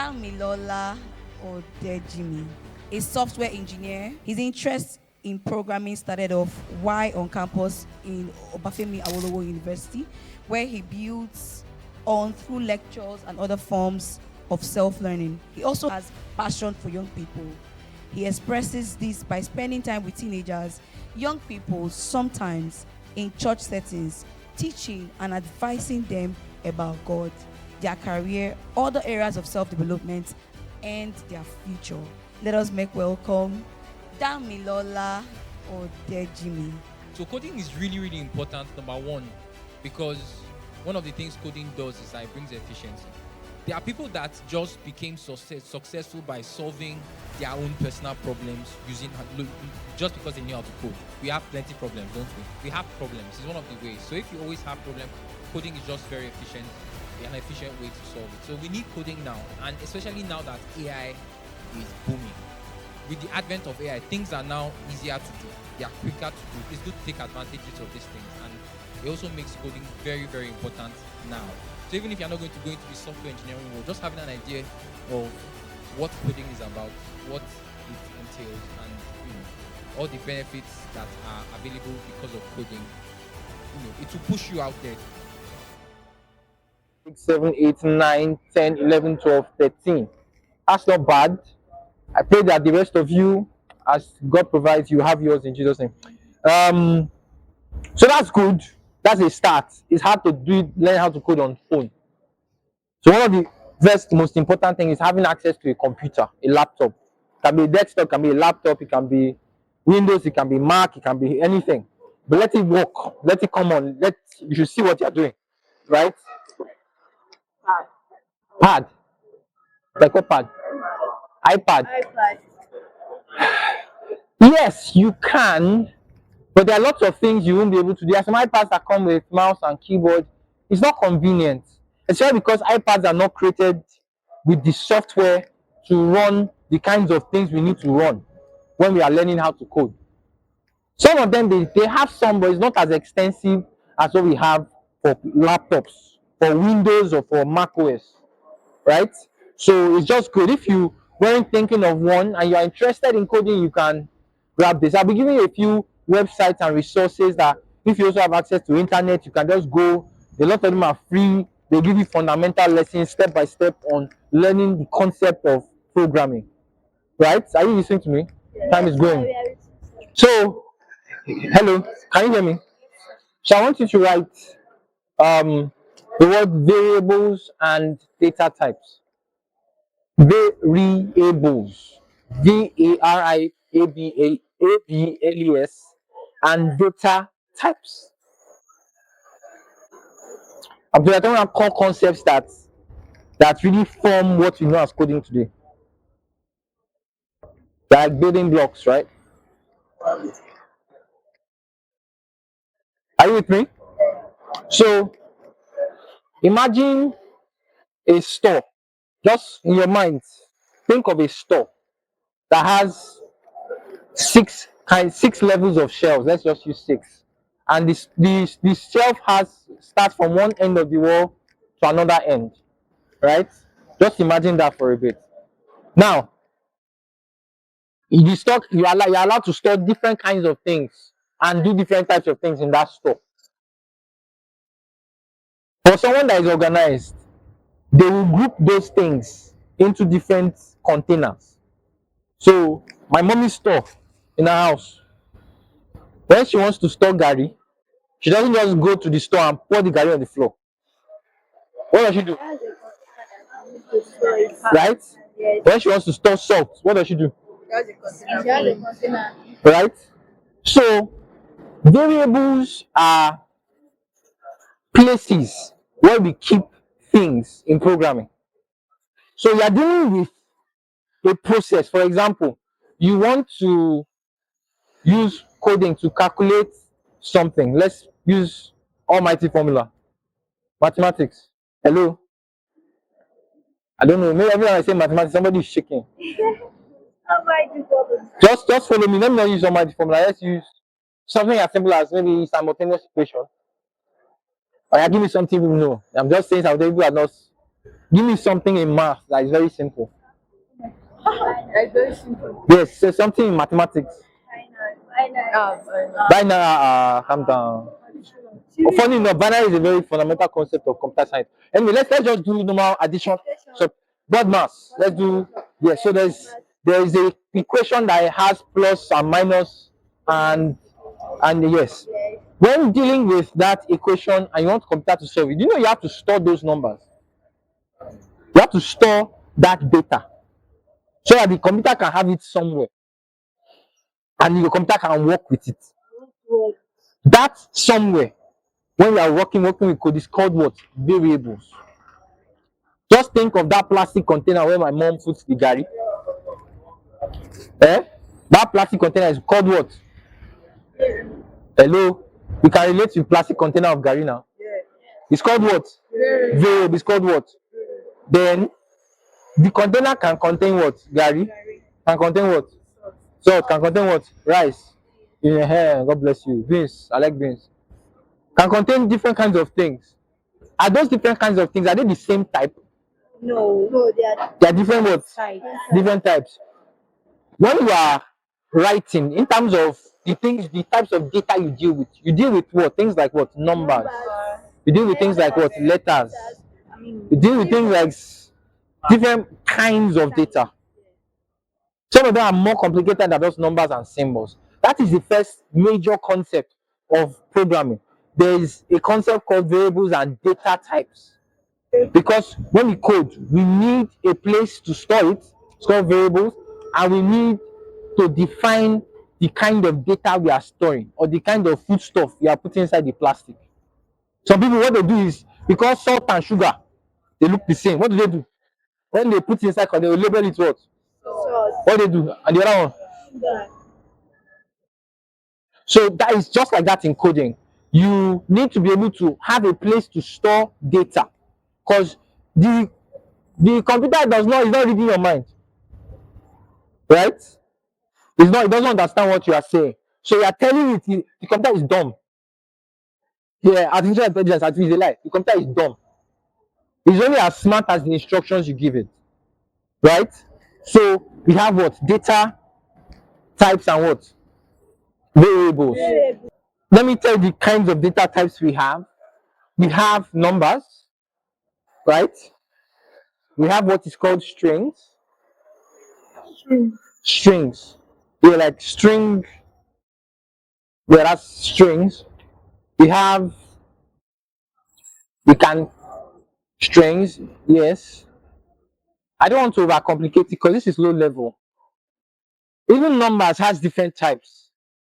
Damilola Odejimi, a software engineer. His interest in programming started off while on campus in Obafemi Awolowo University, where he builds on through lectures and other forms of self-learning. He also has passion for young people. He expresses this by spending time with teenagers, young people, sometimes in church settings, teaching and advising them about God, their career, other areas of self-development, and their future. Let us make welcome Damilola Odejimi. So coding is really, really important, number one, because one of the things coding does is that it brings efficiency. There are people that just became successful by solving their own personal problems using just because they knew how to code. We have plenty of problems, don't we? We have problems. It's one of the ways. So if you always have problems, coding is just very efficient, an efficient way to solve it. So we need coding now, and especially now that AI is booming. With the advent of AI, things are now easier to do. They are quicker to do. It's good to take advantages of these things, and it also makes coding very, very important now. So even if you're not going to go into the software engineering world, just having an idea of what coding is about, what it entails, and all the benefits that are available because of coding, it will push you out there. 6, 7, 8, 9, 10, 11, 12, 13. That's not bad. I pray that the rest of you, as God provides, you have yours in Jesus' name. So that's good. That's a start. It's hard to learn how to code on phone. So one of the first most important thing is having access to a computer, a laptop. It can be a desktop, it can be a laptop, it can be Windows, it can be Mac, it can be anything. But let it work. Let it come on. You should see what you're doing. Right? Pad. Like what pad? iPad. Yes, you can, but there are lots of things you won't be able to do. There are some iPads that come with mouse and keyboard. It's not convenient, especially because iPads are not created with the software to run the kinds of things we need to run when we are learning how to code. Some of them, they have some, but it's not as extensive as what we have for laptops, for Windows or for Mac OS, right? So it's just good. If you weren't thinking of one and you are interested in coding, you can grab this. I'll be giving you a few websites and resources that if you also have access to internet, you can just go. A lot of them are free. They give you fundamental lessons step by step on learning the concept of programming. Right? Are you listening to me? Time is going. So, hello, can you hear me? So I want you to write the word variables and data types. Variables, variables, and data types. I don't want to call concepts that really form what we know as coding today. They're like building blocks, right? Are you with me? So imagine a store. Just in your mind, think of a store that has six levels of shelves. Let's just use six. And this shelf starts from one end of the wall to another end, right? Just imagine that for a bit. Now, in the stock, you're allowed to store different kinds of things and do different types of things in that store. For someone that is organized, they will group those things into different containers. So my mommy's store in her house, when she wants to store Gary, she doesn't just go to the store and pour the Gary on the floor. What does she do? Right? When she wants to store salt, what does she do? Right? So variables are places where we keep things in programming. So you are dealing with a process. For example, you want to use coding to calculate something. Let's use almighty formula. Mathematics. Hello? I don't know. Maybe every time I say mathematics, somebody is shaking. Just follow me. Let me not use almighty formula. Let's use something as simple as maybe simultaneous equation. Or you give me something you know. I'm just saying something people are not Give me something in math that is very simple. Like very simple. Yes, so something in mathematics. Binary. Binary, calm down. Funny enough, binary is a very fundamental concept of computer science. Anyway, let's just do normal addition. So broad mass. Let's do, yeah. So there is a equation that has plus and minus and yes. When dealing with that equation and you want computer to solve it, you know you have to store those numbers. You have to store that data so that the computer can have it somewhere and your computer can work with it. That somewhere, when we are working with code, is called what? Variables. Just think of that plastic container where my mom puts the gari. Eh? That plastic container is called what? Hello? We can relate to plastic container of gari now. It's called what? Variable. It's called what? Then the container can contain what? Gari. Can contain what? Salt. Can contain what? Rice. Yeah, God bless you. Beans. I like beans. Can contain different kinds of things. Are those different kinds of things, are they the same type? No, They are different what? Different types. When you are writing, in terms of the things, the types of data you deal with what? Things like what? Numbers. You deal with things like what? Letters. You deal with things like different kinds of data. Some of them are more complicated than those numbers and symbols. That is the first major concept of programming. There is a concept called variables and data types. Because when we code, we need a place to store it, it's called variables, and we need to define the kind of data we are storing or the kind of foodstuff we are putting inside the plastic. Some people, what they do is, because salt and sugar, they look the same. What do? When they put it inside, they will label it what? What they do? And the other one. So that is just like that in coding. You need to be able to have a place to store data, because the computer is not reading your mind, right? It doesn't understand what you are saying. So you are telling it the computer is dumb. Yeah, artificial intelligence, is a lie. The computer is dumb. It's only as smart as the instructions you give it, right? So we have what? Data types and what? Variables. Let me tell you the kinds of data types we have. We have numbers, right? We have what is called strings. Strings. Yeah, like string. Yeah, that's strings. We have, we can, strings, yes. I don't want to overcomplicate it because this is low level. Even numbers has different types.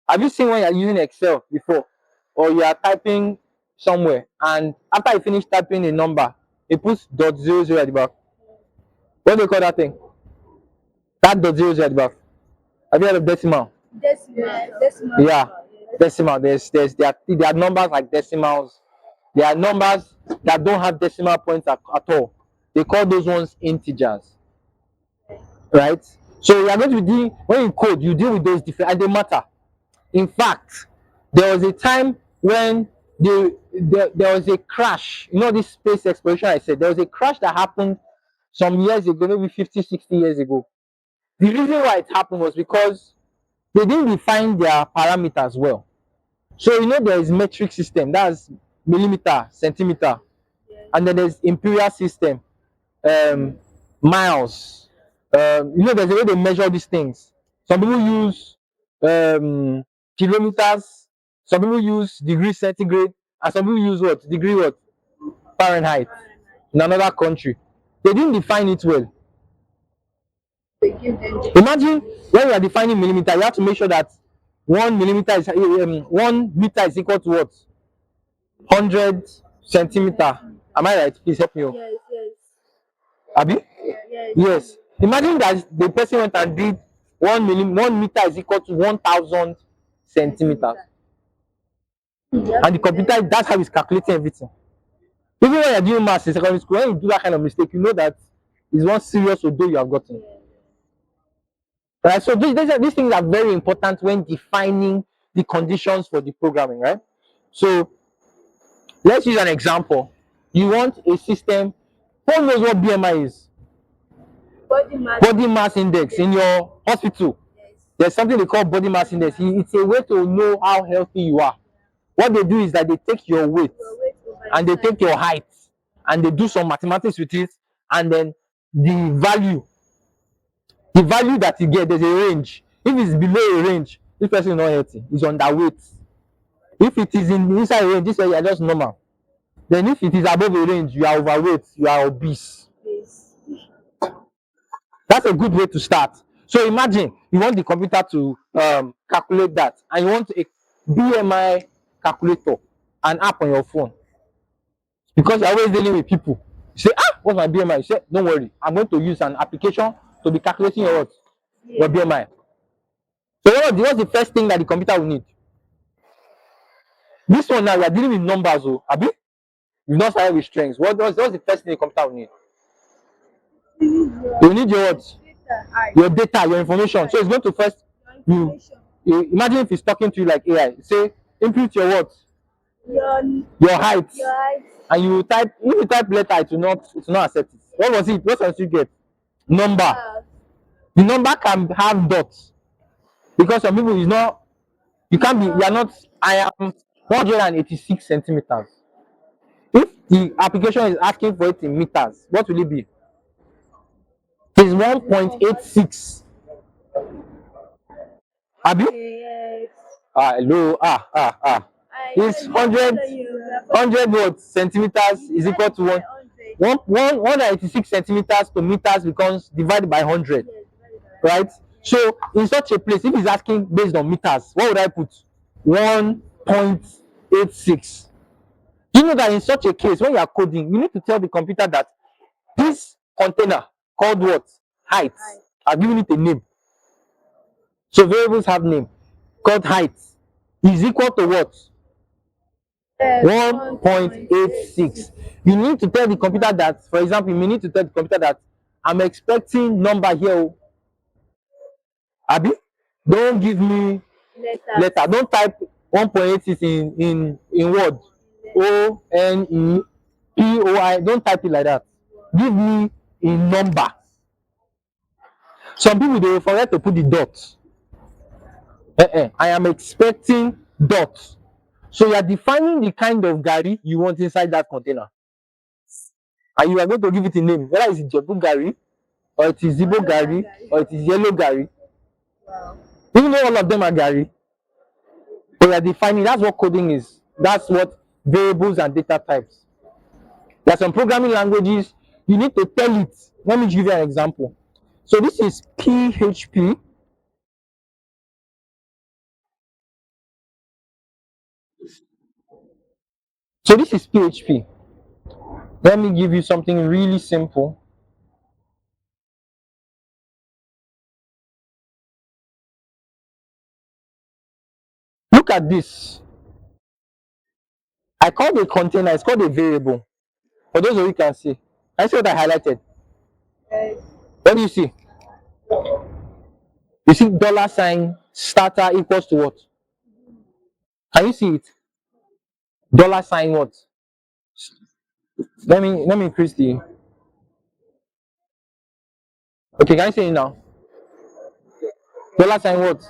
Have you seen when you're using Excel before? Or you are typing somewhere and after you finish typing a number, it puts dot zero zero at the back. What do you call that thing? That dot zero zero at the back. Have you heard of decimal? decimal. Yeah, decimal. There are numbers like decimals. There are numbers that don't have decimal points at all. They call those ones integers, right? So you are going to deal, when you code, you deal with those different, and they matter. In fact, there was a time when there was a crash. You know, this space exploration I said, there was a crash that happened some years ago, maybe 50, 60 years ago. The reason why it happened was because they didn't define their parameters well. So you know there is metric system, that's millimeter, centimeter, and then there's imperial system, um, miles. You know there's a way they measure these things. Some people use kilometers, some people use degree centigrade, and some people use what? Degree what? Fahrenheit in another country. They didn't define it well. Imagine when you are defining millimeter, you have to make sure that 1 millimeter is 1 meter is equal to what? 100 centimeter. Am I right? Please help me. Abi? Yes. Imagine that the person went and did 1 meter is equal to 1,000 centimeters. And the computer, that's how it's calculating everything. Even when you're doing maths in secondary school, when you do that kind of mistake, you know that it's one serious odo you have gotten. Right? So these things are very important when defining the conditions for the programming, right? So let's use an example. You want a system Who knows what BMI is? Body mass. Body mass index in your hospital. Yes. There's something they call body mass index. It's a way to know how healthy you are. What they do is that they take your weight Your weight over and they your take your height and they do some mathematics with it, and then the value, the value that you get, there's a range. If it's below a range, this person is not healthy, is underweight. If it is in inside a range, this way you are just normal. Then if it is above a range, you are overweight, you are obese. face. That's a good way to start. So imagine you want the computer to calculate that, and you want a BMI calculator, an app on your phone, because you're always dealing with people. You say, ah, what's my BMI? You say, don't worry, I'm going to use an application to be calculating your what? Your BMI. So what's the first thing that the computer will need? This one now, we are dealing with numbers, oh, Abi. You've not started with strengths. What's the first thing the computer will need? You need your what? Your data, your information. So it's going to first you, you imagine if it's talking to you like AI. Say input your what? Your Your height. your height. And you type, if you type letter, it will not accept it. What was it? What else you get? Number. The number can have dots because some people is not, you can't be, you are not, I am 186 centimeters. If the application is asking for it in meters, what will it be? It is 1.86. Abi? Yes. Hello. It's 100 what centimeters is equal to 186 centimeters to meters becomes divided by 100, right? So in such a place, if it's asking based on meters, what would I put? 1.86. Do you know that in such a case, when you are coding, you need to tell the computer that this container called what? Height. I've given it a name. So variables have name. Called height is equal to what? 1.86. You need to tell the computer that, for example, you may need to tell the computer that I'm expecting number here. Oh. Abi, don't give me letter. Don't type 1.86 in word. ONEPOI. Don't type it like that. Give me a number. Some people they will forget to put the dot. I am expecting dot. So you are defining the kind of gari you want inside that container. And you are going to give it a name, whether it's Jebu gari, or it is Zibo gari, or it is yellow gari. Wow. Even though all of them are gari, but you are defining, that's what coding is. That's what variables and data types. There are some programming languages, you need to tell it. Let me give you an example. So this is PHP. So this is PHP. Let me give you something really simple. Look at this. I called a container, it's called a variable. For those of you who can see, I see what I highlighted. Yes. What do you see? You see dollar sign starter equals to what? Can you see it? Dollar sign what? Let me increase the. Okay, can you see it now? Dollar sign what?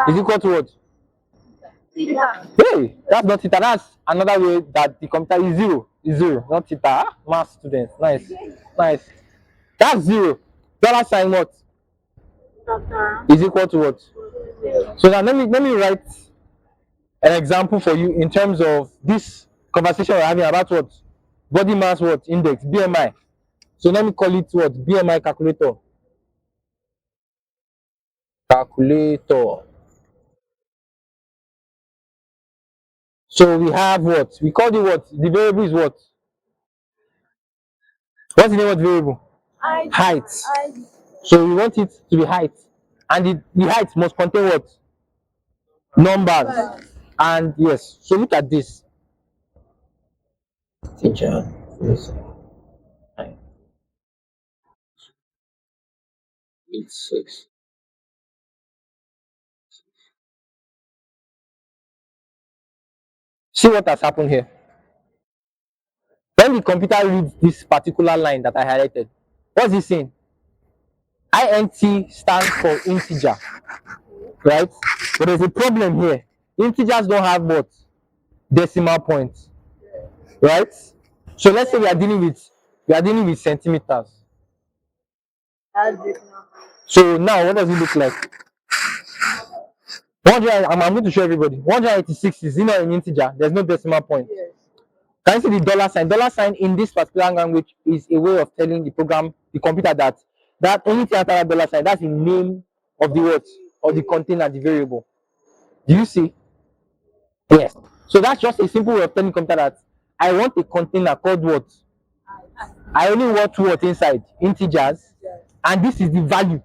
Is equal to what? Hey, that's not theta. That's another way that the computer is zero. Is zero, not theta. Ah, math students, nice, nice. That's zero. Dollar sign what? Is equal to what? So now let me write an example for you in terms of this conversation we're having about what? Body mass what? Index, BMI. So let me call it what? BMI calculator. Calculator. So we have what? We call it what? The variable is what? What's the name of the variable? Height. So we want it to be height. And the height must contain what? Numbers. And yes, so look at this. Teacher. Yes. 86. See what has happened here. When the computer reads this particular line that I highlighted, what's it saying? INT stands for integer, right? But there's a problem here. Integers don't have what? Decimal points, right? So let's say we are dealing with centimeters. That's it now. So now what does it look like? 100, I'm going to show everybody. 186 is not an integer. There's no decimal point. Yes. Can you see the dollar sign? Dollar sign in this particular language is a way of telling the program, the computer, that anything after that dollar sign, that's the name of the what? Of the container, the variable. Do you see? Yes. So that's just a simple way of telling the computer that I want a container called what? I only want what inside? Integers. And this is the value.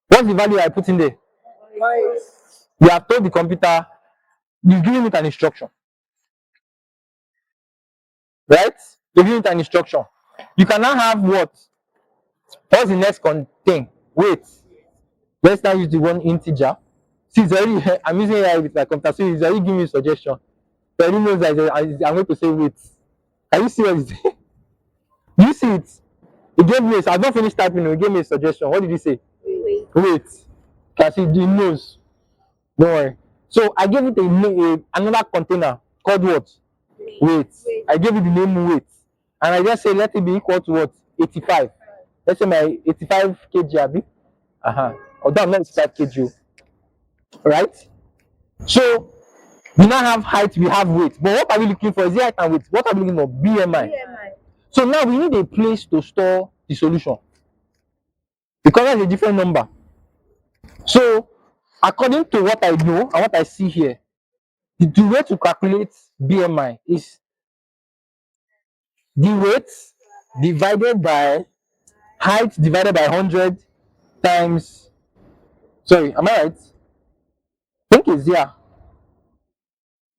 What's the value I put in there? Why? You have told the computer, you've given it an instruction. Right? You've given it an instruction. You can now have what? What's the next thing? Wait. Let's now use the one integer. See, it's already, I'm using AI with my computer, so it's already giving me a suggestion. So already knows that I'm going to say wait. Can you see what it's saying? Do you see it? It gave me, I've not finished typing, it gave me a suggestion. What did he say? Wait. Wait. Can see, it knows. Don't worry. So I gave it another container called what? Wait. I gave it the name wait. And I just say let it be equal to what? 85. Let's say my 85 kg, Abi. Although I'm not 85 kg. Right? So we now have height, we have weight. But what are we looking for? Is it height and weight? What are we looking for? BMI. BMI. So now we need a place to store the solution. Because that's a different number. So according to what I know and what I see here, the way to calculate BMI is the weight divided by height divided by 100 times. Sorry, am I right? I think it's yeah.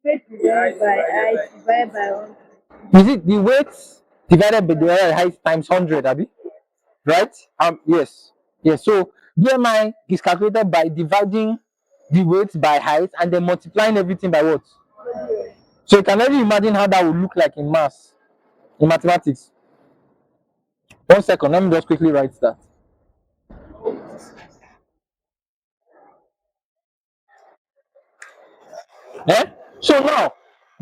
Weight divided by height divided by 1. Is it the weight divided by the height times 100, Abi? Right? Yes. Yes. So BMI is calculated by dividing the weight by height and then multiplying everything by what? So you can already imagine how that would look like in maths, in mathematics. 1 second, let me just quickly write that. Eh? So now,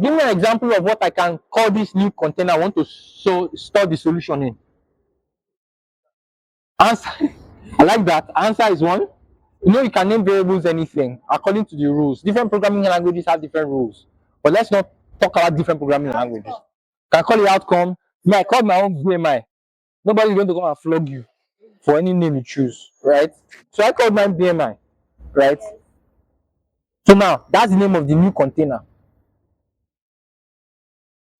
give me an example of what I can call this new container I want to store the solution in. Answer. I like that. Answer is one. You can name variables anything according to the rules. Different programming languages have different rules. But let's not talk about different programming languages. Can call it outcome. I call my own VMI. Nobody's going to come and flog you for any name you choose, right? So I called mine BMI, right? So now that's the name of the new container.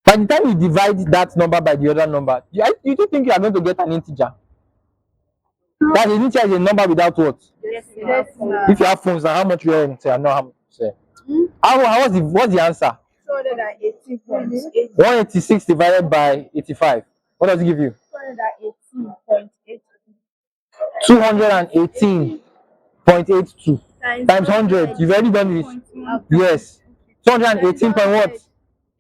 By the time you divide that number by the other number, you do think you are going to get an integer. That an integer is a number without what? Yes. If you have phones, now how much you earn? Say, I know how much. Say. What's the answer? 218.8. 186 divided by 85. What does it give you? 218.8 218.82 times 100. You've already done this. Yes. 218 point what?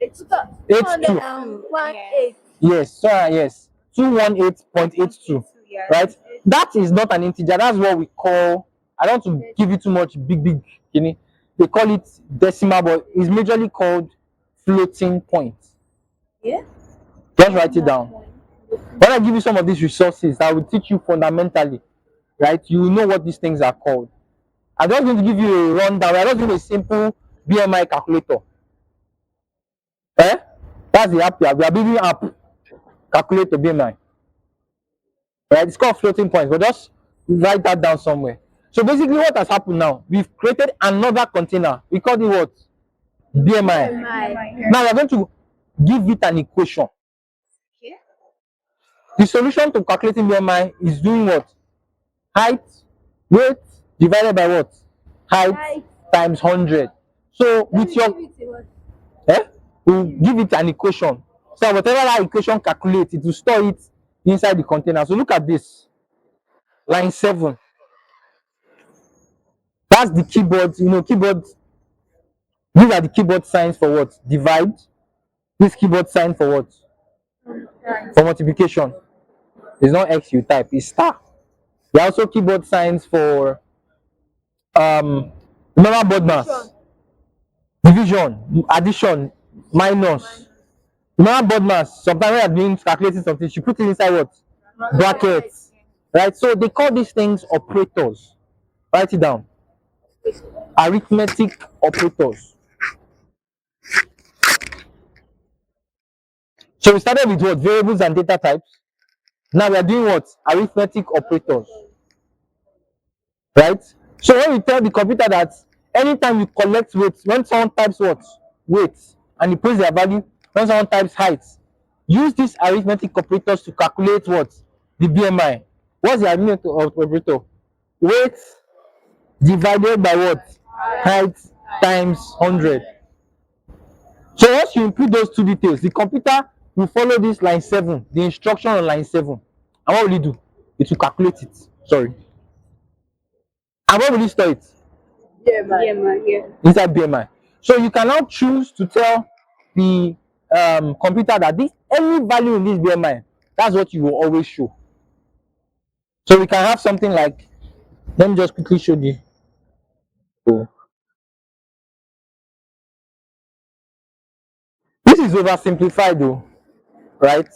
82. 218. Yes. So yes. 218.82. Right? That is not an integer. That's what we call. I don't want to give you too much big. They call it decimal, but it's majorly called floating point. Yeah. Just write it down. When I give you some of these resources that will teach you fundamentally, right? You will know what these things are called. I'm just going to give you a rundown. We're just doing a simple BMI calculator. That's the app. We are building app calculator BMI. Right? It's called floating points, but just write that down somewhere. So basically, what has happened now? We've created another container. We call it what? BMI. Now we're going to give it an equation. Okay. The solution to calculating BMI is doing what? Height, weight divided by what? Height times 100. So with your we'll give it an equation. So whatever that equation calculates, it will store it inside the container. So look at this. Line 7. That's the keyboard. Keyboard. These are the keyboard signs for what? Divide, This keyboard sign for what? For multiplication. It's not X you type, it's star. There are also keyboard signs for remember board mass, division, addition, minus. Remember board mass, sometimes when you're doing calculating something, you put it inside what? Brackets. Right? So they call these things operators. Write it down. Arithmetic operators. So we started with what? Variables and data types. Now we are doing what? Arithmetic operators. Right? So when you tell the computer that anytime you collect weight, when someone types what? Weight, and you put their value, when someone types height, use these arithmetic operators to calculate what? The BMI. What's the arithmetic operator? Weight divided by what? Height times 100. So once you input those two details, the computer will follow this line 7, the instruction on line 7. And what will it do? It will calculate it. Sorry. And where will you store it? Yeah. Inside BMI. So you can now choose to tell the computer that this any value in this BMI, that's what you will always show. So we can have something like, let me just quickly show you. So, this is oversimplified though, right?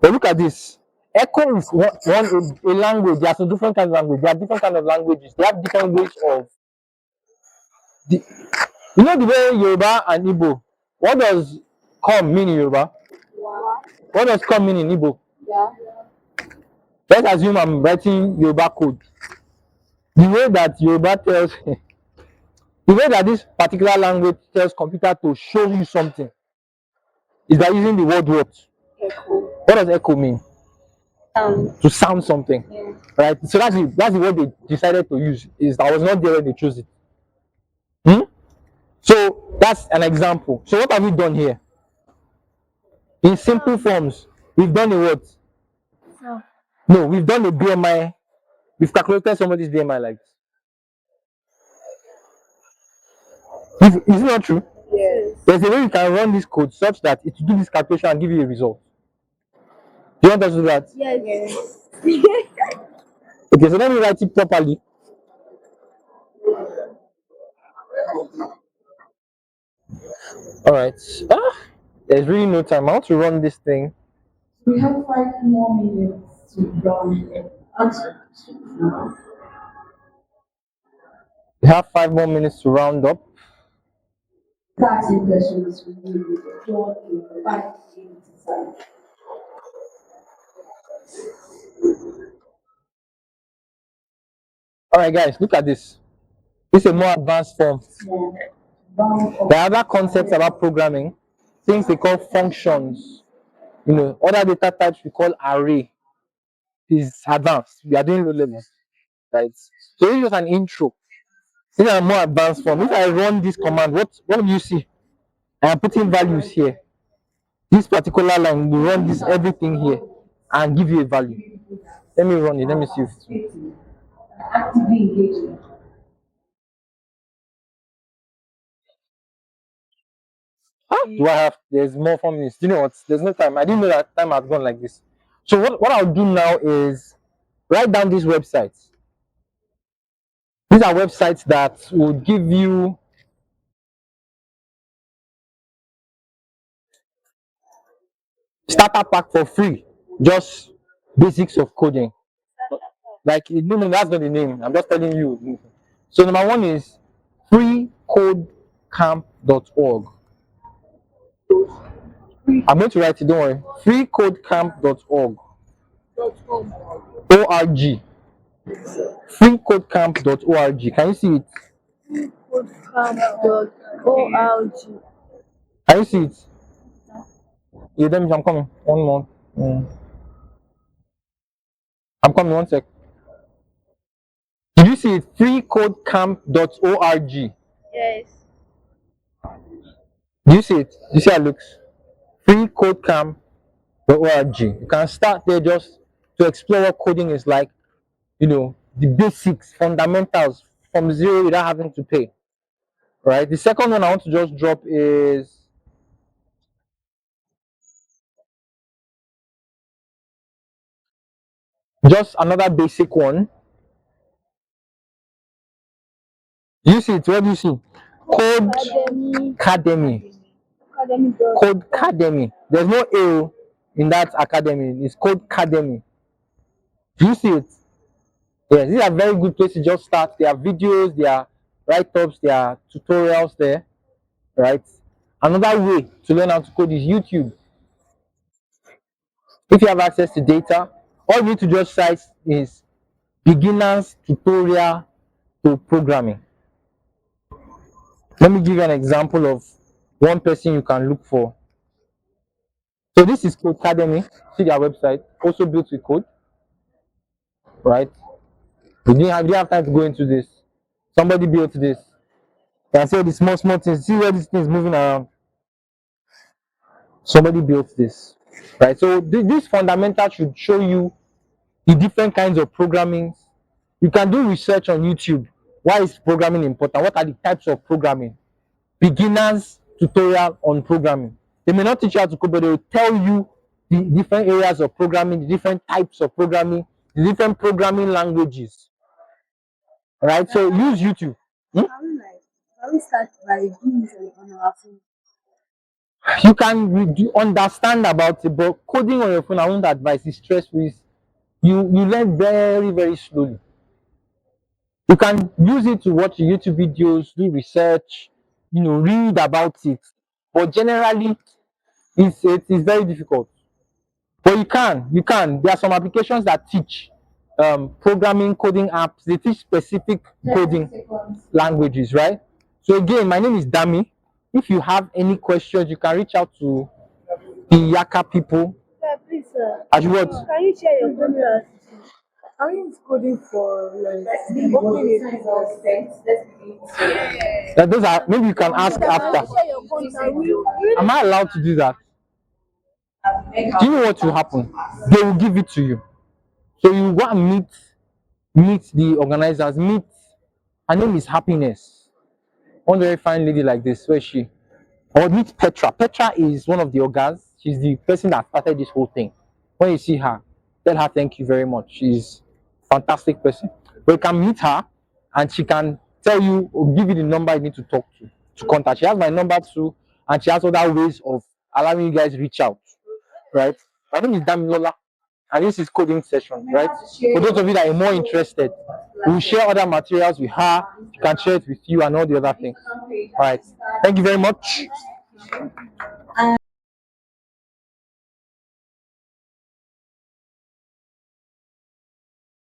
But look at this. Echo is a language. There are some different kinds of language. There are different kinds of languages. They have different ways of the, you know the way Yoruba and Igbo. What does come mean in Yoruba? What does come mean in Igbo? Yeah. Let's assume I'm writing Yoruba code. The way that Yoruba tells, the way that this particular language tells computer to show you something is by using the word what? Echo. What does echo mean? To sound something, Yeah. right? So that's the word they decided to use. Is I was not there when they chose it. Hmm? So that's an example. So what have we done here? In simple forms, we've done a what? No, we've done a BMI. We've calculated somebody's BMI like this. Is it not true? Yes. There's a way you can run this code such that it will do this calculation and give you a result. Do you want us to do that? Yes. Okay, so let me write it properly. All right. There's really no time. I want to run this thing. We have 5 more minutes to run answer. We have 5 more minutes to round up. Starting questions will be done in 5 minutes time. All right, guys, look at this. This is a more advanced form. There are other concepts about programming, things they call functions. Other data types we call array. Is advanced. We are doing low levels, right? So this is just an intro. These are more advanced form. If I run this command, what do you see? I am putting values here. This particular line will run this everything here and give you a value. Let me run it. Let me see if it's Actively engaging. do I have there's more 4 minutes. Do you know what? There's no time. I didn't know that time had gone like this. So what I'll do now is write down these websites. These are websites that will give you starter pack for free. Just basics of coding. Like no, that's not the name. I'm just telling you. So number one is freecodecamp.org. I'm going to write it, don't worry. Freecodecamp.org. ORG. Freecodecamp.org. Can you see it? Bootcamp.org. Can you see it? Yeah, let me, I'm coming. One more. I'm coming, one sec. Did you see it? Freecodecamp.org. Yes. Do you see it? Do you see how it looks? Freecodecamp.org. You can start there just to explore what coding is like, the basics, fundamentals from zero without having to pay. Right? The second one I want to just drop is Just another basic one. You see it? What do you see? Code Academy. Academy. Academy does. Code Academy. There's no A in that academy. It's Code Academy. Do you see it? Yes, these are very good places to just start. There are videos, there are write-ups, there are tutorials there, right? Another way to learn how to code is YouTube. If you have access to data, all you need to just cite is beginners tutorial to programming. Let me give you an example of one person you can look for. So this is Code Academy. See their website, also built with code, right? We didn't have time to go into this. Somebody built this. You can see all the small things. See where this thing is moving around. Somebody built this, right? So this fundamental should show you the different kinds of programming. You can do research on YouTube. Why is programming important? What are the types of programming? Beginners tutorial on programming. They may not teach you how to code, but they will tell you the different areas of programming, the different types of programming, the different programming languages. Right? So use YouTube. Can we start by doing it on our phone? You can understand about it, but coding on your phone, I won't advise. It's stressful. You learn very, very slowly. You can use it to watch YouTube videos, do research, read about it. But generally, it is very difficult. But you can. There are some applications that teach programming, coding apps. They teach specific coding languages, right? So again, my name is Dami. If you have any questions, you can reach out to the Yaka people. Yeah, please, As you what? can you share your cameras? Are you coding for like opening a business? Those are maybe you can ask after. Share your contact. Am I allowed to do that? Do you know what will happen? They will give it to you. So you go and meet the organizers. Meet. Her name is Happiness. One very fine lady like this. Where is she? Or meet Petra. Petra is one of the organs. She's the person that started this whole thing. When you see her, tell her thank you very much. She's a fantastic person. But you can meet her and she can tell you or give you the number you need to talk to contact. She has my number too, and she has other ways of allowing you guys reach out. Right? My name is Damilola, and this is coding session, right? For those of you that are more interested, we'll share other materials with her. She can share it with you and all the other things. All right. Thank you very much.